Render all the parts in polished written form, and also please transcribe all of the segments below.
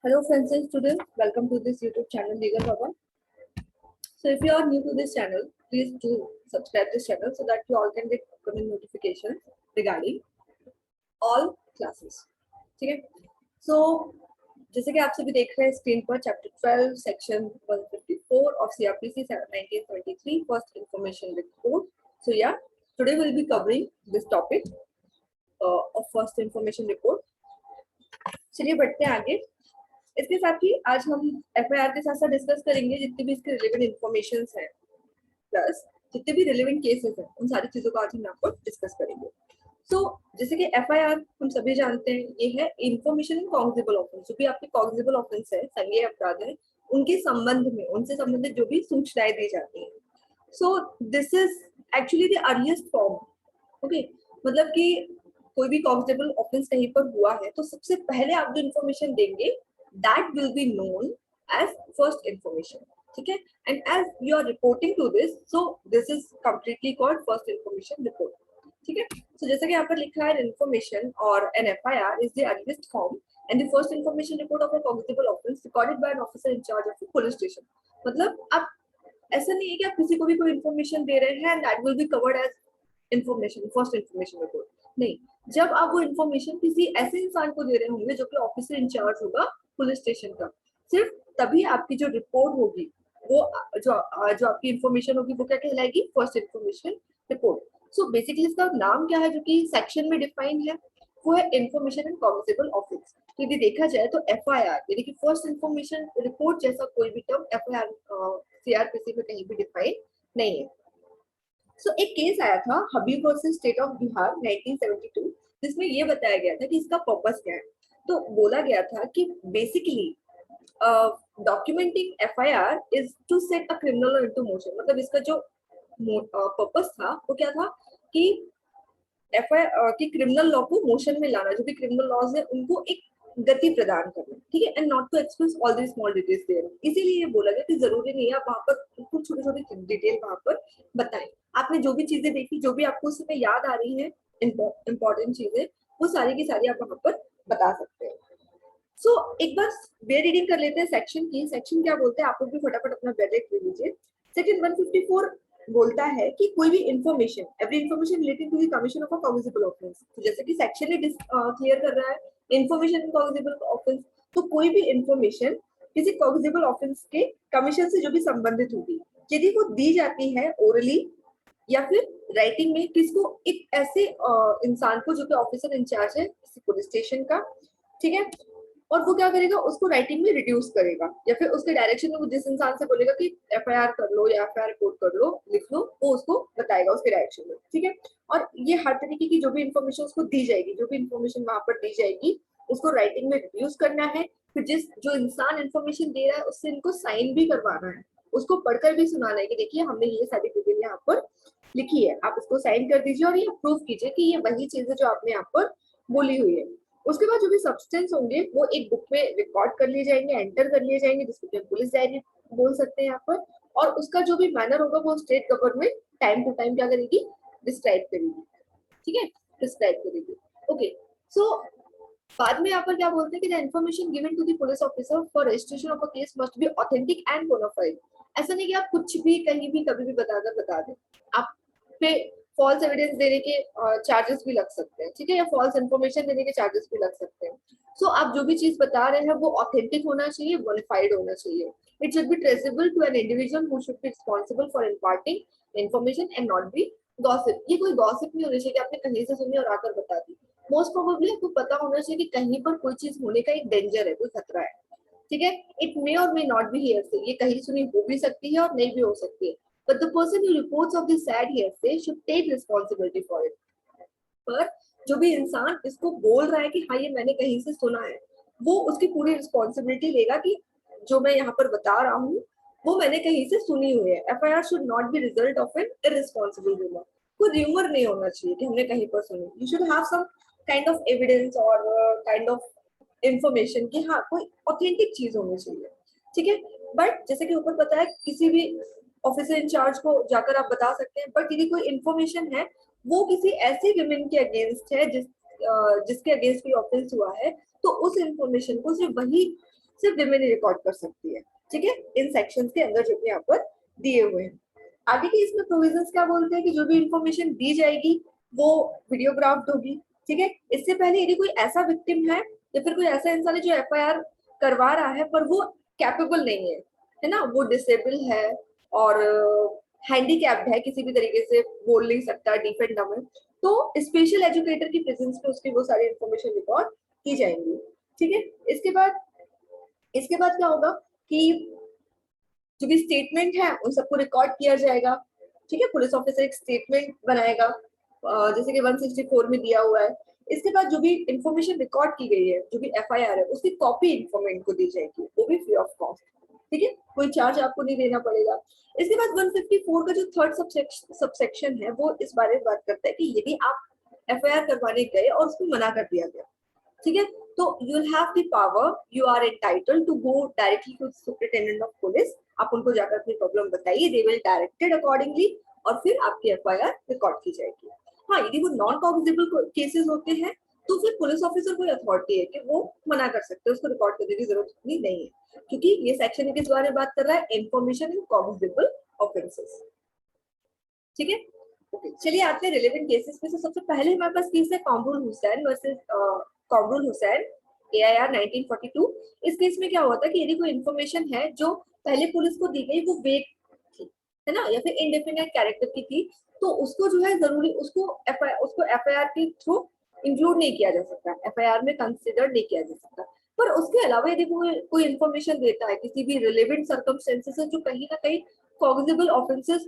Hello friends and students, welcome to this YouTube channel Legal Baba. So if you are new to this channel, please do subscribe this channel so that you all can get upcoming notifications regarding all classes. ठीक है? So जैसे कि आप सभी देख रहे हैं screen पर chapter 12 section 154 of CRPC 1923 first information report. So yeah, today we'll be covering this topic of first information report. चलिए बढ़ते हैं आगे. इसके साथ ही आज हम एफआईआर के साथ साथ डिस्कस करेंगे जितनी भी इसके रिलेवेंट इन्फॉर्मेशन है प्लस जितने भी रिलेवेंट केसेस हैं उन सारी चीजों को आज हम आपको डिस्कस करेंगे. सो जैसे कि एफआईआर हम सभी जानते हैं ये है इंफॉर्मेशन इन कॉग्निजेबल ऑफेंस. जो भी आपके कॉग्निजेबल ऑफेंस है, संज्ञेय अपराध है, उनके संबंध में उनसे संबंधित जो भी सूचनाएं दी जाती हैं. So this is actually the earliest form. Okay, मतलब कि कोई भी कॉग्निजेबल ऑफेंस कहीं पर हुआ है तो सबसे पहले आप जो इन्फॉर्मेशन देंगे that will be known as first information. ठीक है? And as you are reporting to this, so this is completely called first information report. ठीक है? So जैसे कि यहाँ पर लिखा है information or an FIR is the earliest form and the first information report of a cognizable offence recorded by an officer in charge of a police station. मतलब आप ऐसा नहीं है कि आप किसी को भी कोई information दे रहे हैं and that will be covered as information, first information report. नहीं, जब आप वो इन्फॉर्मेशन किसी ऐसे इंसान को दे रहे होंगे जो कि ऑफिसर इंचार्ज होगा पुलिस स्टेशन का, सिर्फ तभी आपकी जो रिपोर्ट होगी वो जो आपकी इंफॉर्मेशन होगी वो क्या कहलाएगी? First information report. So basically इसका नाम क्या है जो कि सेक्शन में डिफाइन है, वो है इंफॉर्मेशन इन कॉग्निजेबल ऑफेंस. तो यदि देखा जाए तो एफआईआर यानी कि फर्स्ट इंफॉर्मेशन रिपोर्ट जैसा कोई भी टर्म एफआईआर सीआरपीसी में कहीं भी डिफाइन नहीं है. सो एक केस आया था हबीब वर्सेस स्टेट ऑफ बिहार 1972, जिसमें ये बताया गया था कि इसका पर्पस क्या है. तो बोला गया था कि basically documenting FIR is to set a criminal into motion. मतलब इसका जो पर्पस था वो क्या था कि एफआईआर की क्रिमिनल लॉ को मोशन में लाना, जो भी क्रिमिनल लॉज है उनको एक गति प्रदान करना. ठीक है? And not to express all the small details there. इसीलिए ये बोला गया कि जरूरी नहीं है आप वहां पर कुछ छोटे छोटे डिटेल वहां पर बताएं. आपने जो भी चीजें देखी, जो भी आपको उस समय याद आ रही है इंपॉर्टेंट चीजें, वो सारी की सारी आप वहां पर बता सकते हैं. सो एक बार वे रीडिंग कर लेते हैं सेक्शन की. सेक्शन क्या बोलते हैं आप लोग भी फटाफट अपना बैलेट ले लीजिए. सेक्शन 154 बोलता है कि कोई भी information, every information relating to the commission of a cognizable offence. तो जैसे कि सेक्शन ही क्लियर कर रहा है इंफॉर्मेशन इन कॉग्निजेबल ऑफेंस, तो कोई भी इंफॉर्मेशन किसी कॉग्निजेबल ऑफेंस के कमीशन से जो भी संबंधित होगी, यदि वो दी जाती है ओरली या फिर राइटिंग में किसको, एक ऐसे इंसान को जो कि ऑफिसर इंचार्ज है किसी पुलिस स्टेशन का. ठीक है? और वो क्या करेगा, उसको राइटिंग में रिड्यूस करेगा या फिर उसके डायरेक्शन में वो जिस इंसान से बोलेगा कि एफआईआर कर लो या एफआईआर रिपोर्ट कर लो, लिख लो, वो उसको बताएगा उसके डायरेक्शन में. ठीक है? और ये हर तरीके की जो भी इंफॉर्मेशन उसको दी जाएगी, जो भी इंफॉर्मेशन वहां पर दी जाएगी, उसको राइटिंग में रिड्यूस करना है. फिर जो इंसान इंफॉर्मेशन दे रहा है उससे इनको साइन भी करवाना है, उसको पढ़कर भी सुनाना है कि देखिए हमने ये सारी डिटेल यहाँ पर लिखी है, आप इसको साइन कर दीजिए और ये प्रूफ कीजिए कि ये वही चीज है जो आपने यहाँ पर बोली हुई है. उसके बाद जो भी सब्सटेंस होंगे वो एक बुक में रिकॉर्ड कर लिए जाएंगे, एंटर कर लिए जाएंगे, जिसको कि पुलिस डायरी बोल सकते हैं यहाँ पर. और उसका जो भी मैनर होगा वो state government time to time क्या करेगी, डिस्क्राइब करेगी. ठीक है? डिस्क्राइब करेगी. ओके, सो बाद में यहाँ पर क्या बोलते हैं कि the information given to the police officer for registration of a case must be authentic and bona fide. ऐसा नहीं कि आप कुछ भी कहीं भी कभी भी बता दें. आप पे फॉल्स एविडेंस देने के चार्जेस भी लग सकते हैं. ठीक है? या फॉल्स इन्फॉर्मेशन देने के चार्जेस भी लग सकते हैं. सो आप जो भी चीज बता रहे हैं वो ऑथेंटिक होना चाहिए, बोनाफाइड होना चाहिए. It should be traceable to an individual who should be responsible for imparting information and not be gossip. ये कोई गॉसिप नहीं होनी चाहिए कि आपने कहीं से सुनी और आकर बता दी. मोस्ट प्रोबेबली आपको पता होना चाहिए कि कहीं पर कोई चीज होने का एक डेंजर है, कोई खतरा है. ठीक है? इट मे और मे नॉट बी हियरसे. ये कहीं सुनी हो भी सकती है और नहीं भी हो सकती है. But the person who reports of the sad hearsay should take responsibility for it. पर जो भी इंसान इसको बोल रहा है कि हाँ ये मैंने कहीं से सुना है, वो उसकी पूरी रिस्पॉन्सिबिलिटी लेगा कि जो मैं यहाँ पर बता रहा हूँ वो मैंने कहीं से सुनी हुई है. FIR should not be result of an irresponsible rumour. कोई र्यूमर नहीं होना चाहिए कि हमने कहीं पर सुनी. You should have some kind of evidence और काइंड ऑफ इंफॉर्मेशन कि हाँ कोई ऑथेंटिक चीज होनी चाहिए. ठीक है? बट जैसे कि ऊपर पता है किसी भी ऑफिसर इंचार्ज को जाकर आप बता सकते हैं, बट यदि कोई इंफॉर्मेशन है वो किसी ऐसे विमेन के अगेंस्ट है जिसके अगेंस्ट कोई ऑफेंस हुआ है, तो उस इंफॉर्मेशन को सिर्फ वही सिर्फ विमेन ही रिकॉर्ड कर सकती है, ठीक है, इन सेक्शंस के अंदर जो कि यहाँ पर दिए हुए हैं। आगे के इसमें प्रोविजंस क्या बोलते हैं कि जो भी इंफॉर्मेशन दी जाएगी वो वीडियोग्राफ्ड होगी, ठीक है। इससे पहले यदि कोई ऐसा विक्टिम है या फिर कोई ऐसा इंसान है जो एफआईआर करवा रहा है पर वो कैपेबल नहीं है ना, वो डिसेबल है और हैंडीकैप्ड है, किसी भी तरीके से बोल नहीं सकता, डिफेंड है, तो स्पेशल एजुकेटर की प्रेजेंस में उसकी वो सारी इंफॉर्मेशन रिकॉर्ड की जाएंगी, ठीक है। इसके बाद क्या होगा कि जो भी स्टेटमेंट है उन सबको रिकॉर्ड किया जाएगा, ठीक है। पुलिस ऑफिसर एक स्टेटमेंट बनाएगा जैसे कि 164 में दिया हुआ है। इसके बाद जो भी इंफॉर्मेशन रिकॉर्ड की गई है, जो भी एफआईआर है, उसकी कॉपी इंफॉर्मेंट को दी जाएगी, वो भी फ्री ऑफ कॉस्ट, ठीक है, कोई चार्ज आपको नहीं देना पड़ेगा। इसके बाद 154 का जो थर्ड सबसेक्शन है वो इस बारे में बात करता है कि यदि आप एफआईआर करवाने गए और उसको मना कर दिया गया, ठीक है, तो you will have the power, you are entitled to go directly to superintendent of police, आप उनको जाकर अपनी प्रॉब्लम बताइए, दे विल डायरेक्टेड अकॉर्डिंगली और फिर आपकी एफआईआर रिकॉर्ड की जाएगी। हाँ, यदि वो नॉन कॉग्निजेबल केसेस होते हैं तो फिर पुलिस ऑफिसर कोई अथॉरिटी है कि वो मना कर सकते हैं, उसको रिकॉर्ड करने की जरूरत नहीं है, क्योंकि ये सेक्शन किस बारे में बात कर रहा है, इंफॉर्मेशन इन कॉग्निजेबल ऑफेंसेस, ठीक है। ओके, चलिए आते हैं रिलेवेंट केसेस में से। सबसे पहले हमारे पास केस है कामरुल हुसैन वर्सेस कामरुल हुसैन, AIR 1942। इस केस में क्या हुआ था कि यदि कोई इंफॉर्मेशन है जो पहले पुलिस को दी गई वो वेग थी, है ना, या फिर इनडेफिनेट कैरेक्टर की थी, तो उसको जो है जरूरी उसको एफआईआर के थ्रू इंक्लूड नहीं किया जा सकता, एफआईआर में कंसिडर नहीं किया जा सकता। पर उसके अलावा यदि कोई इंफॉर्मेशन देता है किसी भी रिलेवेंट सर्कमस्टेंसेस जो कहीं ना कहीं कॉग्निजेबल ऑफेंसेस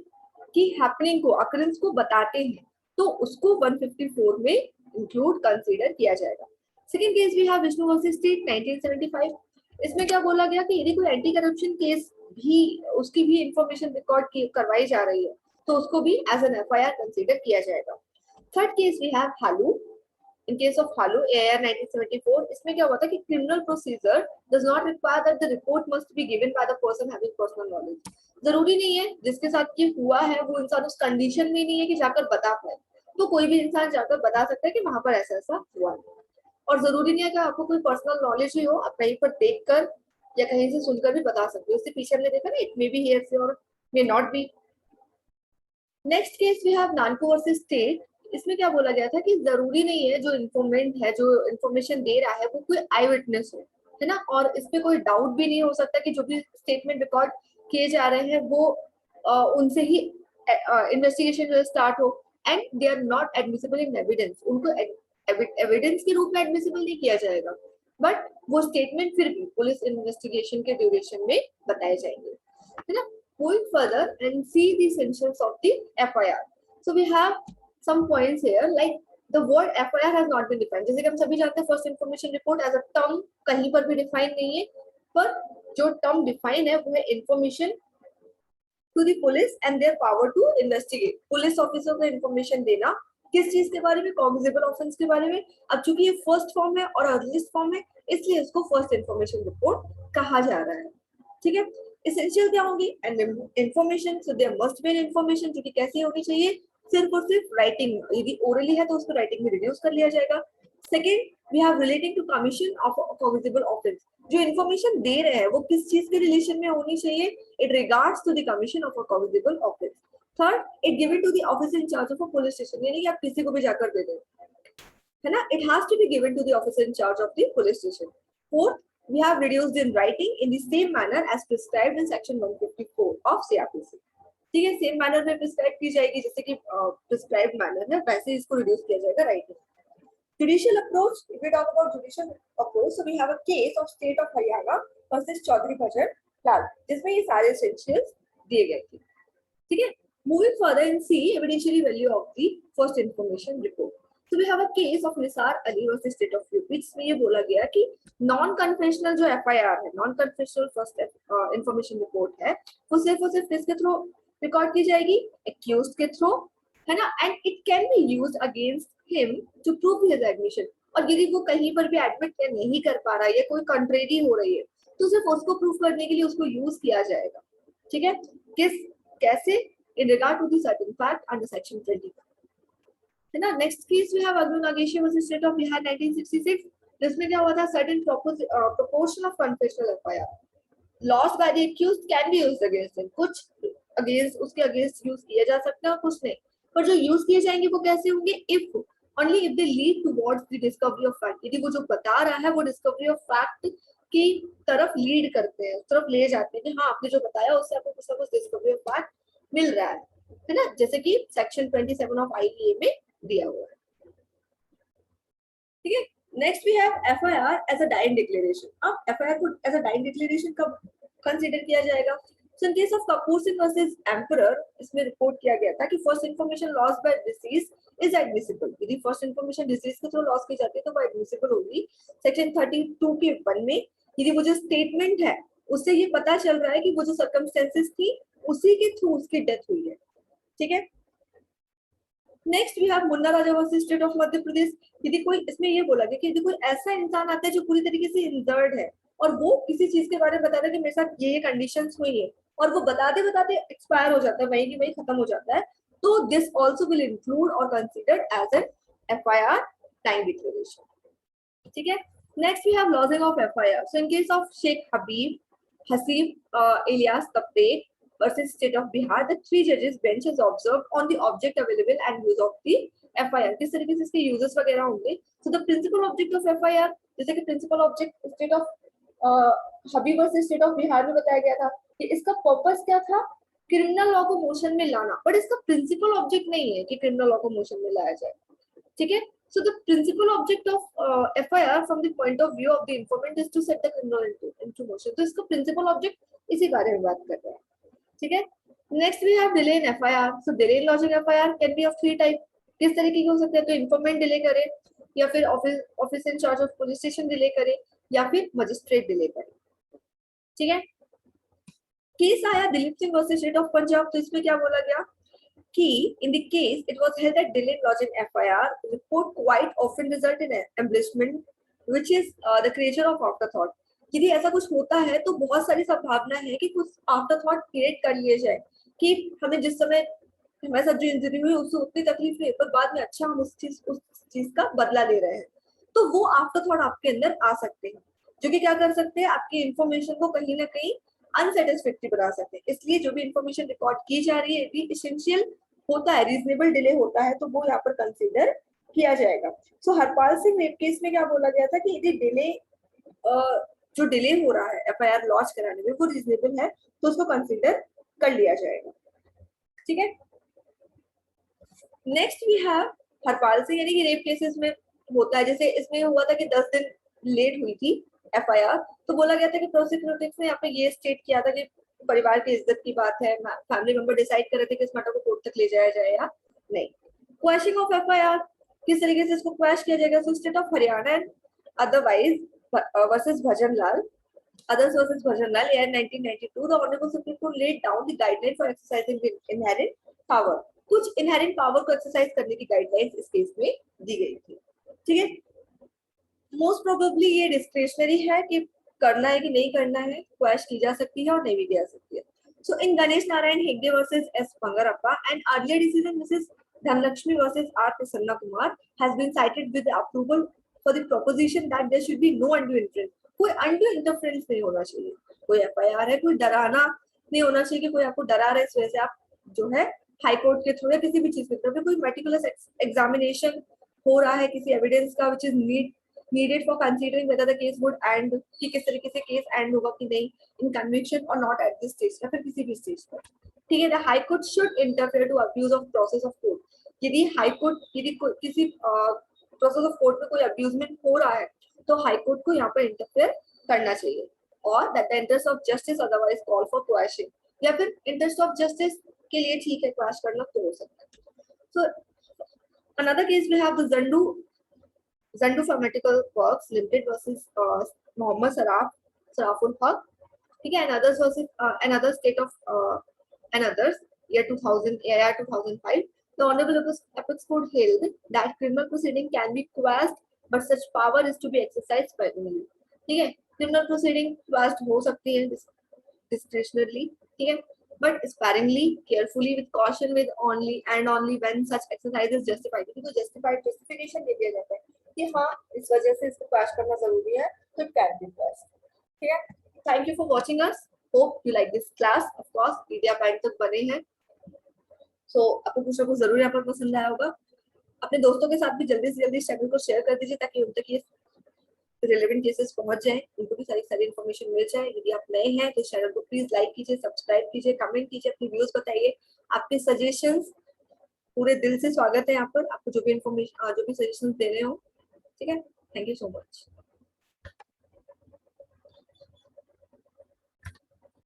की हैपनिंग को, अकरेंस को बताते हैं, तो उसको 154 में इंक्लूड कंसीडर किया जाएगा। Second case we have Vishnu versus state 1975। इसमें क्या बोला गया कि यदि कोई एंटी करप्शन केस भी उसकी भी इंफॉर्मेशन रिकॉर्ड करवाई जा रही है तो उसको भी एज एन एफआईआर कंसीडर किया जाएगा। थर्ड केस वी हैव हालू। In case of Halu, AIR 1974, इसमें क्या हुआ था कि criminal procedure does not require that the report must be given by the person having personal knowledge। जरूरी नहीं है जिसके साथ ये हुआ है वो इंसान उस कंडीशन में नहीं है कि जाकर बता पाए, तो कोई भी इंसान जाकर बता सकता है कि वहां पर ऐसा ऐसा हुआ है, और जरूरी नहीं है कि आपको कोई पर्सनल नॉलेज ही हो, आप कहीं पर देखकर या कहीं से सुनकर भी बता सकते हो। इससे पीछे हमने देखा ना, इट मे बी हियरसे और may not be. Next case we have नानको वर्सेस स्टेट। इसमें क्या बोला गया था कि जरूरी नहीं है जो इन्फॉर्मेंट है, जो इन्फॉर्मेशन दे रहा है वो कोई आई विटनेस हो, है ना, और इस पे कोई डाउट भी नहीं हो सकता कि जो भी स्टेटमेंट रिकॉर्ड किए जा रहे हैं वो उनसे ही इन्वेस्टिगेशन जो स्टार्ट हो, and they are not admissible in evidence, उनको एविडेंस के रूप में एडमिसिबल नहीं किया जाएगा, बट वो स्टेटमेंट फिर भी पुलिस इन्वेस्टिगेशन के ड्यूरेशन में बताए जाएंगे, है ना। Going further and see the essentials of the FIR. So we have some points here, like the word FIR has not been defined. जैसे कि हम सभी जानते हैं first information report as a term कहीं पर भी डिफाइन नहीं है, पर जो टर्म डिफाइन है वो है information to the police and their power to investigate. Police officer को इंफॉर्मेशन देना किस चीज के बारे में, कॉग्निजेबल ऑफेंस के बारे में। अब चूंकि ये फर्स्ट फॉर्म है और अर्लीस्ट फॉर्म है, इसलिए इसको फर्स्ट इंफॉर्मेशन रिपोर्ट कहा जा रहा है, ठीक है। एसेंशियल क्या होगी, and information, so there must be an information, जो कि कैसी होनी चाहिए, सिर्फ और सिर्फ राइटिंग, यदि ओरली है तो उसको राइटिंग में रिड्यूस कर लिया जाएगा। Second we have relating to commission of cognizable offence, जो इंफॉर्मेशन दे रहे हैं वो किस चीज के रिलेशन में होनी चाहिए, it regards to the commission of a cognizable offense. Third, it given to the officer in charge of a police station, यानी कि आप किसी को भी जाकर दे दें, है ना, it has to be given to the officer in charge of the police station. Fourth, we have reduced in writing in the same manner as prescribed in section 154 of CRPC. ठीक है, सेम मैनर में prescribe की जाएगी, जैसे कि prescribed manner है वैसे इसको रिड्यूस किया जाएगा writing. Judicial approach, if we talk about judicial approach, so we have a case of state of Haryana versus Chaudhary Bhajan Lal, जिसमें ये सारे essentials दिए गए थे, ठीक है। Moving further and see evidentiary value of the first information report. So we have a case of Nisar Ali versus State of UP, जिसमें ये बोला गया कि नॉन कन्फेशनल जो FIR है, non confessional first information report है, वो सिर्फ और सिर्फ किसके थ्रू रिकॉर्ड की जाएगी, एक्यूज्ड के थ्रू, है ना, and it can be used against him to prove his admission. और यदि वो कहीं पर भी एडमिट नहीं कर पा रहा है या कोई कंट्रेरी हो रही है तो सिर्फ उसको प्रूव करने के लिए उसको यूज किया जाएगा, ठीक है। कैसे, in regard to the certain fact under section 20, है ना। Next case we have Arjun Nageshi versus state of Bihar 1966। जिसमें क्या हुआ था, certain proportion of confessional FIR lost by the accused can be used against him. कुछ against उसके against use किया जा सकता है और कुछ नहीं, पर जो यूज किए जाएंगे वो कैसे होंगे, if only if they lead towards the discovery of fact, यदि वो जो बता रहा है वो डिस्कवरी ऑफ फैक्ट की तरफ लीड करते हैं, उस तरफ ले जाते हैं कि हाँ आपने जो बताया उससे आपको कुछ ना कुछ डिस्कवरी ऑफ फैक्ट मिल रहा है ना, जैसे कि सेक्शन 27 ऑफ आईपीए में दिया हुआ है। ठीक है, next we have FIR as a dying declaration. अब एफआईआर को एज अ डाइंग डिक्लेरेशन कब कंसीडर किया जाएगा? So in case of Kapoor Singh versus emperor, इसमें रिपोर्ट किया गया था कि first information lost by deceased is admissible, यदि फर्स्ट इंफॉर्मेशन डिसीज के थ्रू लॉस की जाती है तो वो एडमिसिबल होगी। सेक्शन 32 के 1 में यदि वो जो स्टेटमेंट है उससे ये पता चल रहा है कि वो जो सर्कमस्टेंसेस थी उसी के थ्रू उसकी डेथ हुई है। ठीक है, next we have Munna Raja versus state of Madhya Pradesh. यदि कोई, इसमें ये बोला गया कि यदि कोई ऐसा इंसान आता है जो पूरी तरीके से इंजर्ड है और वो किसी चीज के बारे में बता रहा है कि मेरे साथ ये कंडीशंस हुई है और वो बताते बताते एक्सपायर हो जाता है, वहीं की वहीं खत्म हो जाता है, तो दिस आल्सो विल इंक्लूड और considered as an FIR time declaration. ठीक है, next we have lodging of FIR. So in case of Sheikh Habib Haseeb Ilyas Kapte versus state of Bihar, the three judges bench has observed on the object available and use of the FIR, किस तरीके से इसके uses वगैरह होंगे। So the principal object of FIR, जैसे कि principal object state of Habib versus state of Bihar में बताया गया था कि इसका पर्पस क्या था, क्रिमिनल लॉ को मोशन में लाना, बट इसका प्रिंसिपल ऑब्जेक्ट नहीं है कि क्रिमिनल लॉ को मोशन में लाया जाए। ठीक है, so the principal object of FIR from the point of view of the informant is to set the criminal into motion। तो इसका प्रिंसिपल ऑब्जेक्ट इसी बारे में बात कर रहे हैं। ठीक है, next we have delay in FIR. So delay in lodging FIR can be of three type, किस तरीके के हो सकते हैं, तो इन्फॉर्मेंट डिले करे, या फिर office incharge of police station delay करे, या फिर मजिस्ट्रेट डिले करे। ठीक है, केस आया Dilip Singh versus state of Punjab. तो इसमें क्या बोला गया कि in the case it was held that delay in lodging FIR report quite often result in embellishment which is the creature of afterthought। यदि ऐसा कुछ होता है तो बहुत सारी संभावना है कि कुछ आफ्टरथॉट क्रिएट कर लिए जाए कि हमें जिस समय हमारे साथ जो इंजरी हुई उससे उतनी तकलीफ नहीं, पर बाद में अच्छा हम उस चीज का बदला ले रहे हैं, तो वो आफ्टरथॉट आपके अंदर आ सकते हैं, जो कि क्या कर सकते हैं, आपकी इंफॉर्मेशन को कहीं ना कहीं अनसेटिस्फैक्टरी बना सकते हैं। इसलिए जो भी इंफॉर्मेशन रिकॉर्ड की जा रही है यदि इसेंशियल होता है, रीजनेबल डिले होता है, तो वो यहाँ पर कंसीडर किया जाएगा। सो हरपाल सिंह रेप केस में क्या बोला गया था कि यदि डिले जो डिले हो रहा है एफआईआर लॉन्च कराने में वो रीजनेबल है तो उसको कंसीडर कर लिया जाएगा। ठीक है, next we have Harpal Singh, यानी कि रेप केसेस में होता है, जैसे इसमें हुआ था कि 10 दिन लेट हुई थी एफआईआर, तो बोला गया था कि प्रोसिक्यूटर्स ने यहाँ पे ये स्टेट किया था कि परिवार की इज्जत की बात है, फैमिली मेंबर डिसाइड कर रहे थे कि इस मैटर को कोर्ट तक ले जाया जाए या नहीं। क्वैशिंग ऑफ एफआईआर, किस तरीके से इसको क्वैश किया जाएगा। So state of Haryana and otherwise versus Bhajan Lal, others versus Bhajan Lal, year 1992, the Honorable Supreme Court laid down the guideline for exercising the inherent power। कुछ inherent power को exercise करने की guidelines इस केस में दी गई थी। ठीक है, मोस्ट प्रोबेबली ये डिस्क्रिशनरी है कि करना है कि नहीं करना है, क्वैश की जा सकती है और नहीं भी की जा सकती है। So in Ganesh Narayan Hegde versus S Pangarappa and earlier decision Mrs Dhanalakshmi versus R Prasanna Kumar has been cited with approval for the proposition that there should be no undue interference. कोई अनडू इंटरफेरेंस नहीं होना चाहिए, कोई एफआईआर है, कोई डराना नहीं होना चाहिए कि कोई आपको डरा रहा है, इस वजह से आप जो है हाई कोर्ट के थ्रू या किसी भी चीज के थ्रू, कोई मेटिकुलस एग्जामिनेशन हो रहा है किसी एविडेंस का which is needed for considering whether the case would end, कि किस तरीके से केस एंड होगा कि नहीं in conviction or not at this stage या फिर किसी भी स्टेज पर। ठीक है, the high court should interfere to abuse of process of court। यदि हाई कोर्ट यदि किसी प्रोसेस ऑफ कोर्ट में कोई अब्यूजमेंट हो रहा है तो हाई कोर्ट को यहाँ पर इंटरफेयर करना चाहिए, और that the interest of justice otherwise call for quashing, या फिर इंटरेस्ट ऑफ जस्टिस के लिए ठीक है क्वैश करना तो हो सकता है। So another case we have the Zandu Pharmaceutical Works Limited versus Mohammed Saraful Haq, ठीक है, and others versus another state of and others, year 2000 AIR 2005, the Honorable Apex Court held that criminal proceeding can be quashed but such power is to be exercised primarily। ठीक है, criminal proceeding quashed हो सकती है discretionarily, ठीक है, but sparingly, carefully, with caution, with only and only when such exercise is justified। तो justified justification दे दिया जाता है कि हाँ इस वजह से इसको क्रैश करना जरूरी है, तो इट कैन बी क्रैश। ठीक है, thank you for watching us, hope you like this class. Of course video आप एंड तक बने हैं, सो आपको कुछ ना कुछ जरूर यहाँ पर पसंद आया होगा। अपने दोस्तों के साथ भी जल्दी से जल्दी इस चैनल को शेयर कर दीजिए ताकि उन तक ये रिलेवेंट केसेस पहुंच जाए, उनको भी सारी सारी इन्फॉर्मेशन मिल जाए। यदि आप नए हैं तो चैनल को प्लीज लाइक कीजिए, सब्सक्राइब कीजिए, कमेंट कीजिए, अपनी व्यूज बताइए, आपके सजेशंस पूरे दिल से स्वागत है यहाँ पर, आपको जो भी इन्फॉर्मेशन जो भी सजेशंस देने हो। ठीक है, थैंक यू सो मच।